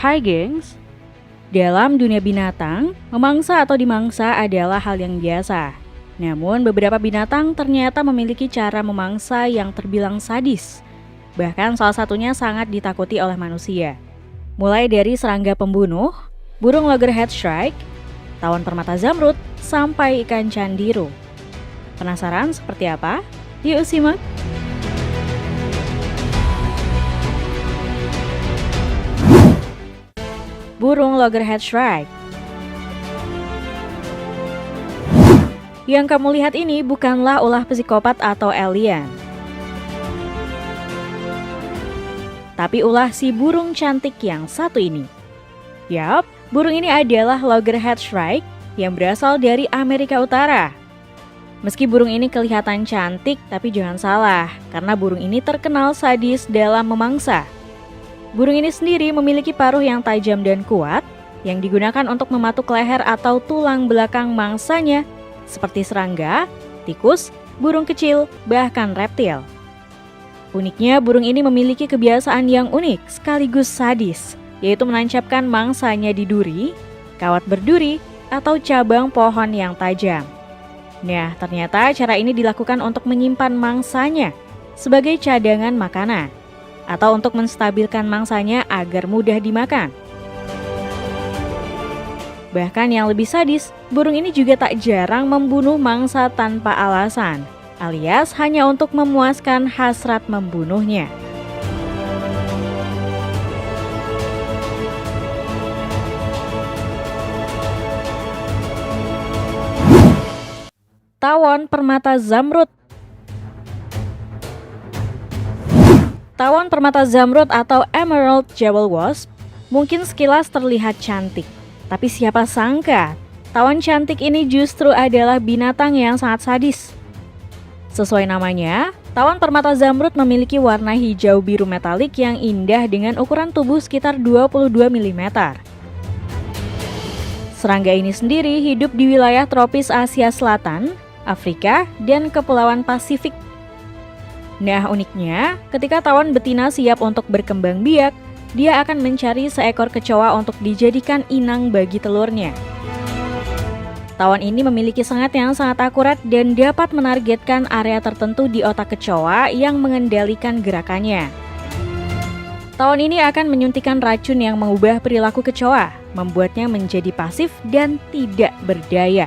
Hai gengs, dalam dunia binatang, memangsa atau dimangsa adalah hal yang biasa. Namun beberapa binatang ternyata memiliki cara memangsa yang terbilang sadis. Bahkan salah satunya sangat ditakuti oleh manusia. Mulai dari serangga pembunuh, burung loggerhead shrike, tawon permata zamrud, sampai ikan candiro. Penasaran seperti apa? Yuk simak! Burung loggerhead shrike. Yang kamu lihat ini bukanlah ulah psikopat atau alien, tapi ulah si burung cantik yang satu ini. Yap, burung ini adalah loggerhead shrike yang berasal dari Amerika Utara. Meski burung ini kelihatan cantik, tapi jangan salah, karena burung ini terkenal sadis dalam memangsa. Burung ini sendiri memiliki paruh yang tajam dan kuat, yang digunakan untuk mematuk leher atau tulang belakang mangsanya, seperti serangga, tikus, burung kecil, bahkan reptil. Uniknya, burung ini memiliki kebiasaan yang unik sekaligus sadis, yaitu menancapkan mangsanya di duri, kawat berduri, atau cabang pohon yang tajam. Nah, ternyata cara ini dilakukan untuk menyimpan mangsanya sebagai cadangan makanan, atau untuk menstabilkan mangsanya agar mudah dimakan. Bahkan yang lebih sadis, burung ini juga tak jarang membunuh mangsa tanpa alasan, alias hanya untuk memuaskan hasrat membunuhnya. Tawon permata zamrud. Tawon permata zamrud atau Emerald Jewel Wasp mungkin sekilas terlihat cantik, tapi siapa sangka tawon cantik ini justru adalah binatang yang sangat sadis. Sesuai namanya, tawon permata zamrud memiliki warna hijau biru metalik yang indah dengan ukuran tubuh sekitar 22 mm. Serangga ini sendiri hidup di wilayah tropis Asia Selatan, Afrika, dan Kepulauan Pasifik. Nah, uniknya, ketika tawon betina siap untuk berkembang biak, dia akan mencari seekor kecoa untuk dijadikan inang bagi telurnya. Tawon ini memiliki sengat yang sangat akurat dan dapat menargetkan area tertentu di otak kecoa yang mengendalikan gerakannya. Tawon ini akan menyuntikkan racun yang mengubah perilaku kecoa, membuatnya menjadi pasif dan tidak berdaya.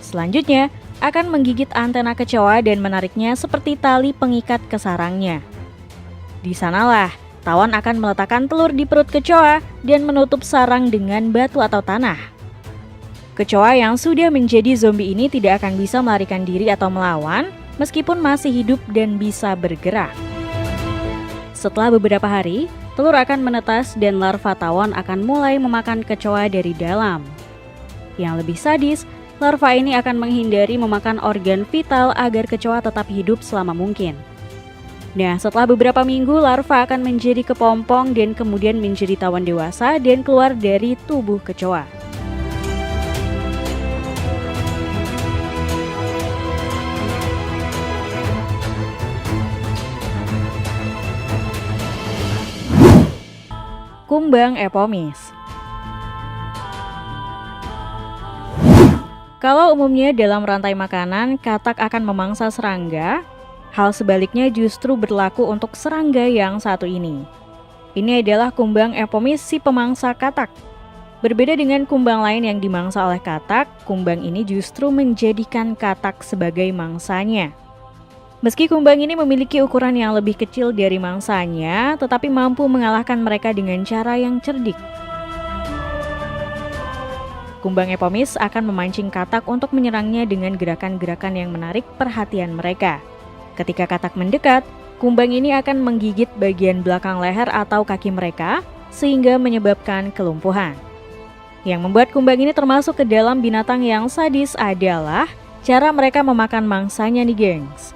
Selanjutnya, akan menggigit antena kecoa dan menariknya seperti tali pengikat ke sarangnya. Di sanalah, tawon akan meletakkan telur di perut kecoa dan menutup sarang dengan batu atau tanah. Kecoa yang sudah menjadi zombie ini tidak akan bisa melarikan diri atau melawan, meskipun masih hidup dan bisa bergerak. Setelah beberapa hari, telur akan menetas dan larva tawon akan mulai memakan kecoa dari dalam. Yang lebih sadis, larva ini akan menghindari memakan organ vital agar kecoa tetap hidup selama mungkin. Nah, setelah beberapa minggu, larva akan menjadi kepompong dan kemudian menjadi tawon dewasa dan keluar dari tubuh kecoa. Kumbang epomis. Kalau umumnya dalam rantai makanan, katak akan memangsa serangga, hal sebaliknya justru berlaku untuk serangga yang satu ini. Ini adalah kumbang epomis si pemangsa katak. Berbeda dengan kumbang lain yang dimangsa oleh katak, kumbang ini justru menjadikan katak sebagai mangsanya. Meski kumbang ini memiliki ukuran yang lebih kecil dari mangsanya, tetapi mampu mengalahkan mereka dengan cara yang cerdik. Kumbang epomis akan memancing katak untuk menyerangnya dengan gerakan-gerakan yang menarik perhatian mereka. Ketika katak mendekat, kumbang ini akan menggigit bagian belakang leher atau kaki mereka, sehingga menyebabkan kelumpuhan. Yang membuat kumbang ini termasuk ke dalam binatang yang sadis adalah cara mereka memakan mangsanya nih gengs.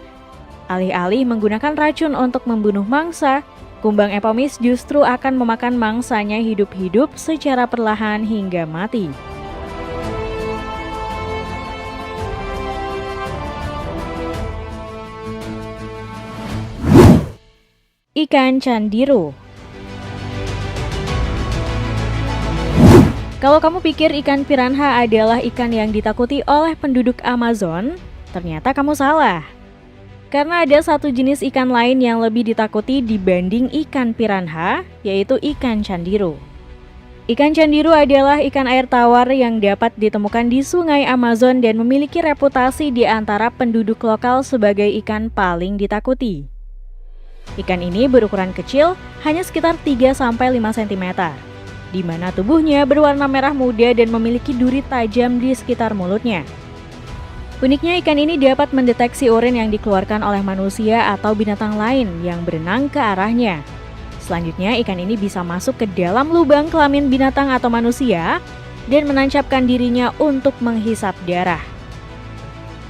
Alih-alih menggunakan racun untuk membunuh mangsa, kumbang epomis justru akan memakan mangsanya hidup-hidup secara perlahan hingga mati. Ikan candiro. Kalau kamu pikir ikan piranha adalah ikan yang ditakuti oleh penduduk Amazon, ternyata kamu salah. Karena ada satu jenis ikan lain yang lebih ditakuti dibanding ikan piranha, yaitu ikan candiru. Ikan candiru adalah ikan air tawar yang dapat ditemukan di sungai Amazon dan memiliki reputasi di antara penduduk lokal sebagai ikan paling ditakuti. Ikan ini berukuran kecil, hanya sekitar 3-5 cm, di mana tubuhnya berwarna merah muda dan memiliki duri tajam di sekitar mulutnya. Uniknya ikan ini dapat mendeteksi urin yang dikeluarkan oleh manusia atau binatang lain yang berenang ke arahnya. Selanjutnya ikan ini bisa masuk ke dalam lubang kelamin binatang atau manusia dan menancapkan dirinya untuk menghisap darah.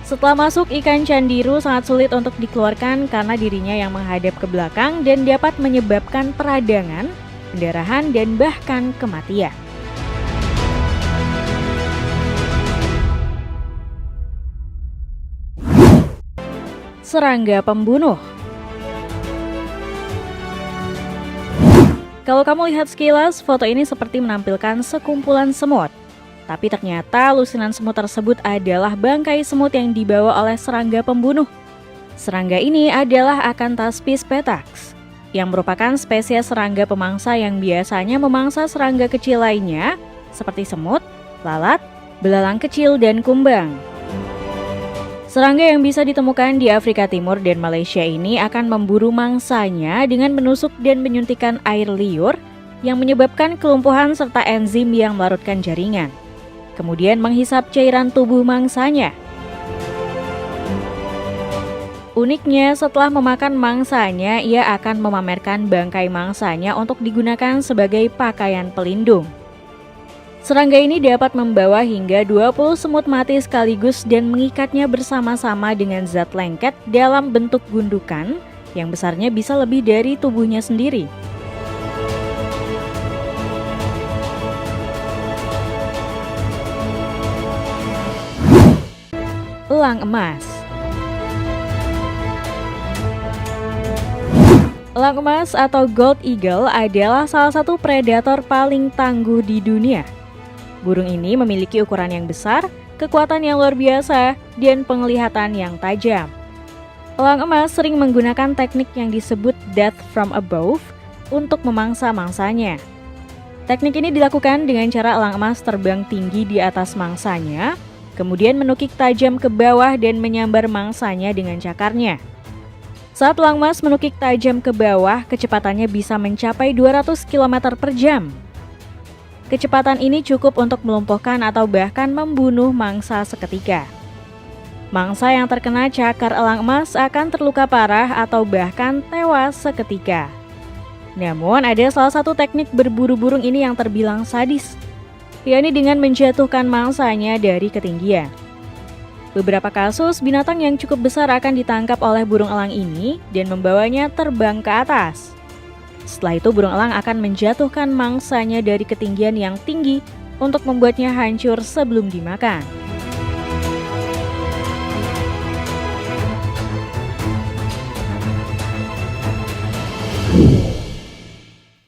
Setelah masuk, ikan candiru sangat sulit untuk dikeluarkan karena dirinya yang menghadap ke belakang dan dapat menyebabkan peradangan, pendarahan, dan bahkan kematian. Serangga pembunuh. Kalau kamu lihat sekilas, foto ini seperti menampilkan sekumpulan semut. Tapi ternyata lusinan semut tersebut adalah bangkai semut yang dibawa oleh serangga pembunuh. Serangga ini adalah Acanthaspis petax, yang merupakan spesies serangga pemangsa yang biasanya memangsa serangga kecil lainnya seperti semut, lalat, belalang kecil, dan kumbang. Serangga yang bisa ditemukan di Afrika Timur dan Malaysia ini akan memburu mangsanya dengan menusuk dan menyuntikkan air liur yang menyebabkan kelumpuhan serta enzim yang melarutkan jaringan. Kemudian menghisap cairan tubuh mangsanya. Uniknya, setelah memakan mangsanya, ia akan memamerkan bangkai mangsanya untuk digunakan sebagai pakaian pelindung. Serangga ini dapat membawa hingga 20 semut mati sekaligus dan mengikatnya bersama-sama dengan zat lengket dalam bentuk gundukan yang besarnya bisa lebih dari tubuhnya sendiri. Elang emas. Elang emas atau gold eagle adalah salah satu predator paling tangguh di dunia. Burung ini memiliki ukuran yang besar, kekuatan yang luar biasa, dan penglihatan yang tajam. Elang emas sering menggunakan teknik yang disebut death from above untuk memangsa mangsanya. Teknik ini dilakukan dengan cara elang emas terbang tinggi di atas mangsanya, kemudian menukik tajam ke bawah dan menyambar mangsanya dengan cakarnya. Saat elang emas menukik tajam ke bawah, kecepatannya bisa mencapai 200 km per jam. Kecepatan ini cukup untuk melumpuhkan atau bahkan membunuh mangsa seketika. Mangsa yang terkena cakar elang emas akan terluka parah atau bahkan tewas seketika. Namun ada salah satu teknik berburu burung ini yang terbilang sadis, yakni dengan menjatuhkan mangsanya dari ketinggian. Beberapa kasus, binatang yang cukup besar akan ditangkap oleh burung elang ini dan membawanya terbang ke atas. Setelah itu, burung elang akan menjatuhkan mangsanya dari ketinggian yang tinggi untuk membuatnya hancur sebelum dimakan.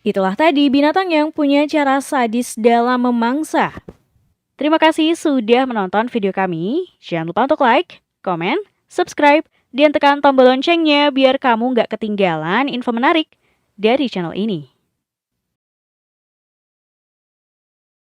Itulah tadi binatang yang punya cara sadis dalam memangsa. Terima kasih sudah menonton video kami. Jangan lupa untuk like, komen, subscribe, dan tekan tombol loncengnya biar kamu nggak ketinggalan info menarik dari channel ini.